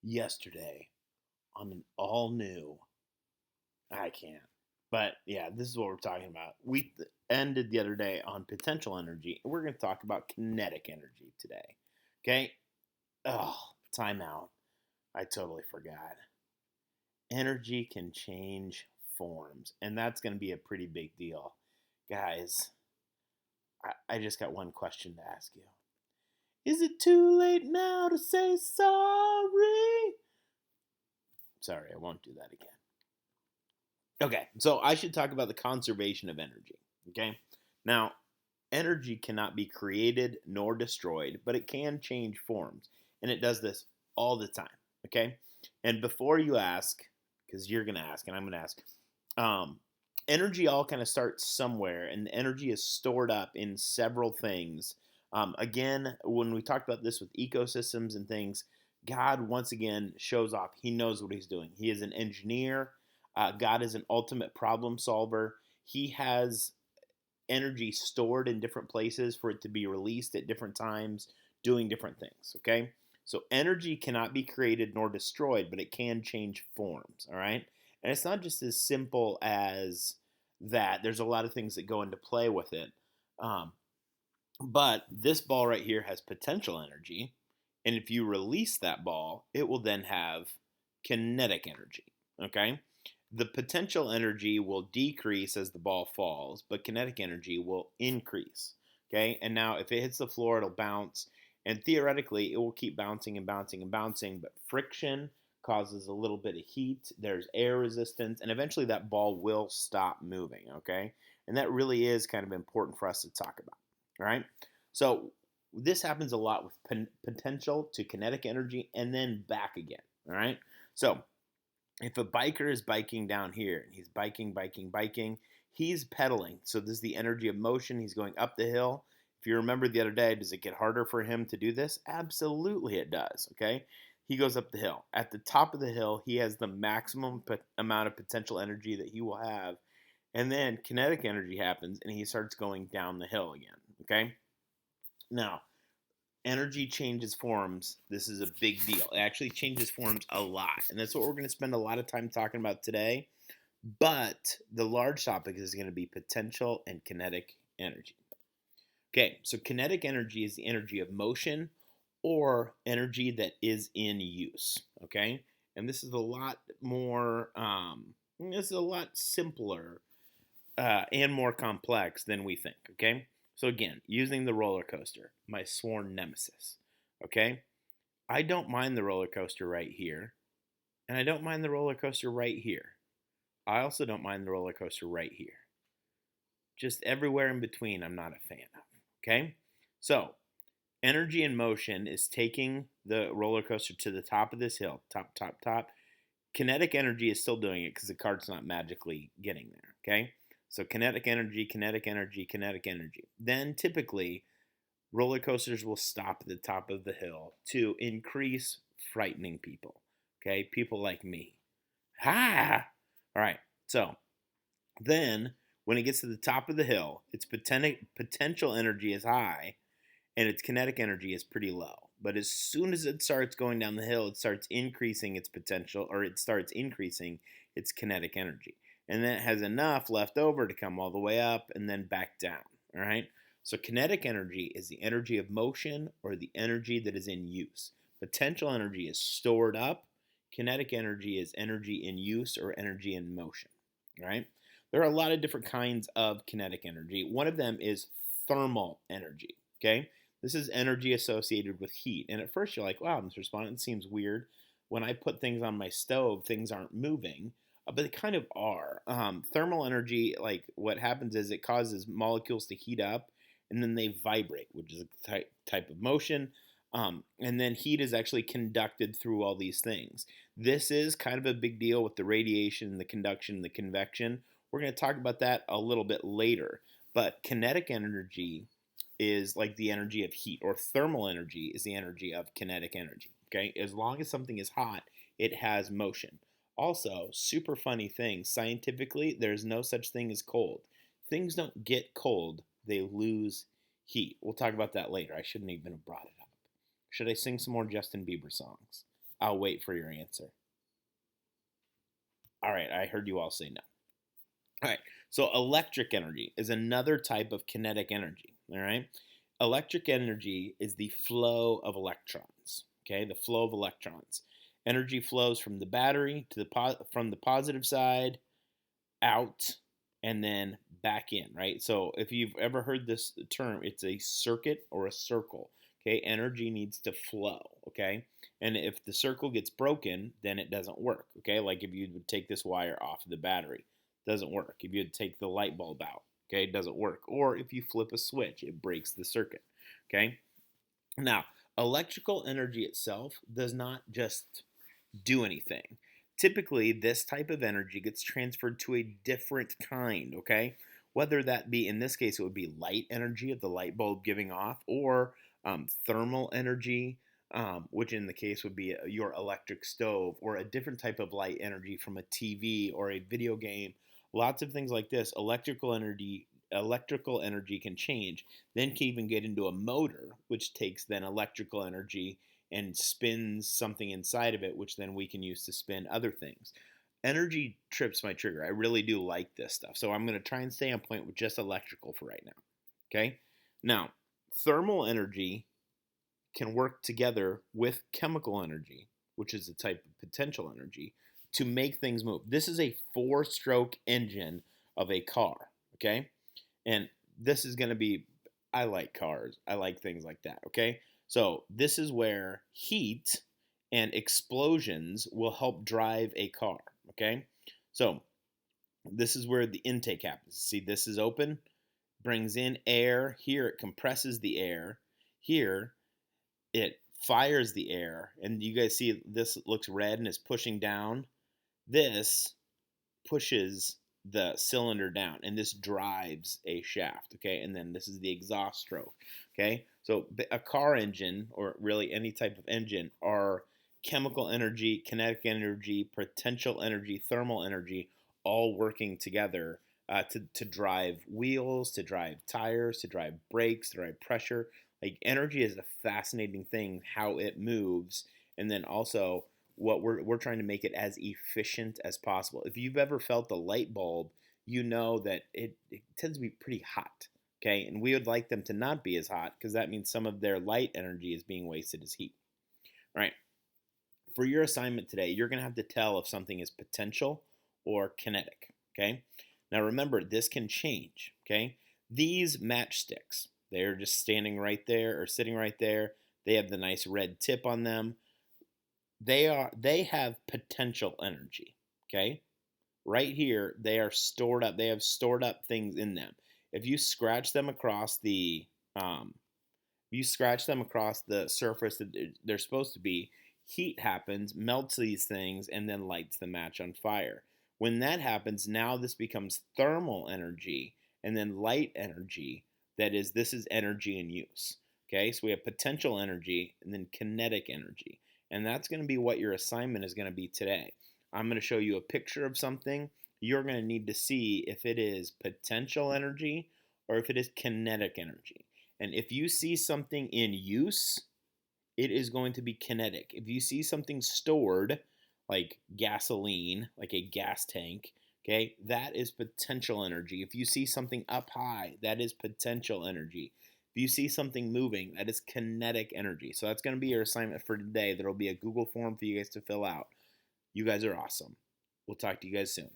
yesterday on an all new. I can't. But yeah, this is what we're talking about. We ended the other day on potential energy, and we're going to talk about kinetic energy today. Okay? Oh, timeout. I totally forgot. Energy can change forms, and that's going to be a pretty big deal. Guys, I just got one question to ask you. Is it too late now to say sorry? Sorry, I won't do that again. Okay, so I should talk about the conservation of energy. Okay, now energy cannot be created nor destroyed, but it can change forms, and it does this all the time. Okay, and before you ask, because you're gonna ask, and I'm gonna ask, um, energy all kind of starts somewhere, and the energy is stored up in several things. Again, when we talked about this with ecosystems and things, God once again shows off. He knows what he's doing. He is an engineer. God is an ultimate problem solver. He has energy stored in different places for it to be released at different times, doing different things. Okay. So energy cannot be created nor destroyed, but it can change forms. All right. And it's not just as simple as that. There's a lot of things that go into play with it. Um, but this ball right here has potential energy. And if you release that ball, it will then have kinetic energy. Okay. The potential energy will decrease as the ball falls, but kinetic energy will increase. Okay. And now if it hits the floor, it'll bounce. And theoretically, it will keep bouncing and bouncing and bouncing. But friction causes a little bit of heat. There's air resistance. And eventually that ball will stop moving. Okay. And that really is kind of important for us to talk about. All right. So this happens a lot with potential to kinetic energy and then back again. All right. So if a biker is biking down here and he's biking, he's pedaling. So this is the energy of motion. He's going up the hill. If you remember the other day, does it get harder for him to do this? Absolutely, it does. Okay. He goes up the hill. At the top of the hill, he has the maximum amount of potential energy that he will have. And then kinetic energy happens and he starts going down the hill again. Okay. Now, energy changes forms. This is a big deal. It actually changes forms a lot. And that's what we're going to spend a lot of time talking about today. But the large topic is going to be potential and kinetic energy. Okay, so kinetic energy is the energy of motion or energy that is in use. Okay, and this is a lot more, this is a lot simpler and more complex than we think. Okay, so again, using the roller coaster, my sworn nemesis. Okay, I don't mind the roller coaster right here, and I don't mind the roller coaster right here. I also don't mind the roller coaster right here. Just everywhere in between, I'm not a fan of. Okay, so energy in motion is taking the roller coaster to the top of this hill, top, top, top. Kinetic energy is still doing it because the cart's not magically getting there. Okay, so kinetic energy, kinetic energy, kinetic energy. Then typically, roller coasters will stop at the top of the hill to increase frightening people. Okay, people like me. Ha! All right, so then when it gets to the top of the hill, its potential energy is high and its kinetic energy is pretty low. But as soon as it starts going down the hill, it starts increasing its potential, or it starts increasing its kinetic energy. And then it has enough left over to come all the way up and then back down. All right? So kinetic energy is the energy of motion or the energy that is in use. Potential energy is stored up. Kinetic energy is energy in use or energy in motion. All right? There are a lot of different kinds of kinetic energy. One of them is thermal energy. Okay? This is energy associated with heat. And at first you're like, wow, Mr. Respondent, seems weird. When I put things on my stove, things aren't moving. But they kind of are. Thermal energy, like what happens is it causes molecules to heat up and then they vibrate, which is a type of motion. And then heat is actually conducted through all these things. This is kind of a big deal with the radiation, the conduction, the convection. We're going to talk about that a little bit later. But kinetic energy is like the energy of heat, or thermal energy is the energy of kinetic energy. Okay, as long as something is hot, it has motion. Also, super funny thing, scientifically, there's no such thing as cold. Things don't get cold, they lose heat. We'll talk about that later. I shouldn't even have brought it up. Should I sing some more Justin Bieber songs? I'll wait for your answer. All right, I heard you all say no. All right, so electric energy is another type of kinetic energy. All right, electric energy is the flow of electrons. Okay, the flow of electrons. Energy flows from the battery to from the positive side out and then back in, right? So if you've ever heard this term, it's a circuit or a circle. Okay, energy needs to flow. Okay, and if the circle gets broken, then it doesn't work. Okay, like if you would take this wire off of the battery, doesn't work. If you would take the light bulb out, okay, it doesn't work. Or if you flip a switch, it breaks the circuit. Okay, now electrical energy itself does not just do anything. Typically, this type of energy gets transferred to a different kind, okay? Whether that be, in this case, it would be light energy of the light bulb giving off, or thermal energy, which in the case would be your electric stove, or a different type of light energy from a TV or a video game. Lots of things like this. Electrical energy can change, then can even get into a motor, which takes then electrical energy and spins something inside of it, which then we can use to spin other things. Energy trips my trigger. I really do like this stuff. So I'm going to try and stay on point with just electrical for right now. Okay? Now, thermal energy can work together with chemical energy, which is a type of potential energy, to make things move. This is a 4-stroke engine of a car. Okay? And this is going to be, I like cars. I like things like that. Okay? So this is where heat and explosions will help drive a car. Okay? So this is where the intake happens. See, this is open, brings in air. Here it compresses the air. Here it fires the air. And you guys see this looks red and is pushing down. This pushes the cylinder down, and this drives a shaft. Okay, and then this is the exhaust stroke. Okay, so a car engine, or really any type of engine, are chemical energy, kinetic energy, potential energy, thermal energy, all working together to drive wheels, to drive tires, to drive brakes, to drive pressure. Like, energy is a fascinating thing, how it moves, and then also what we're trying to make it as efficient as possible. If you've ever felt a light bulb, you know that it tends to be pretty hot. Okay, and we would like them to not be as hot, because that means some of their light energy is being wasted as heat. All right, for your assignment today, you're going to have to tell if something is potential or kinetic. Okay, now remember, this can change. Okay, these matchsticks, they're just standing right there or sitting right there. They have the nice red tip on them. They have potential energy. Okay, right here they are stored up. They have stored up things in them. If you scratch them across the surface that they're supposed to be, heat happens, melts these things, and then lights the match on fire. When that happens, now this becomes thermal energy, and then light energy. This is energy in use. Okay, so we have potential energy and then kinetic energy. And that's going to be what your assignment is going to be today. I'm going to show you a picture of something. You're going to need to see if it is potential energy or if it is kinetic energy. And if you see something in use, it is going to be kinetic. If you see something stored, like gasoline, like a gas tank, okay, that is potential energy. If you see something up high, that is potential energy. If you see something moving, that is kinetic energy. So that's going to be your assignment for today. There will be a Google form for you guys to fill out. You guys are awesome. We'll talk to you guys soon.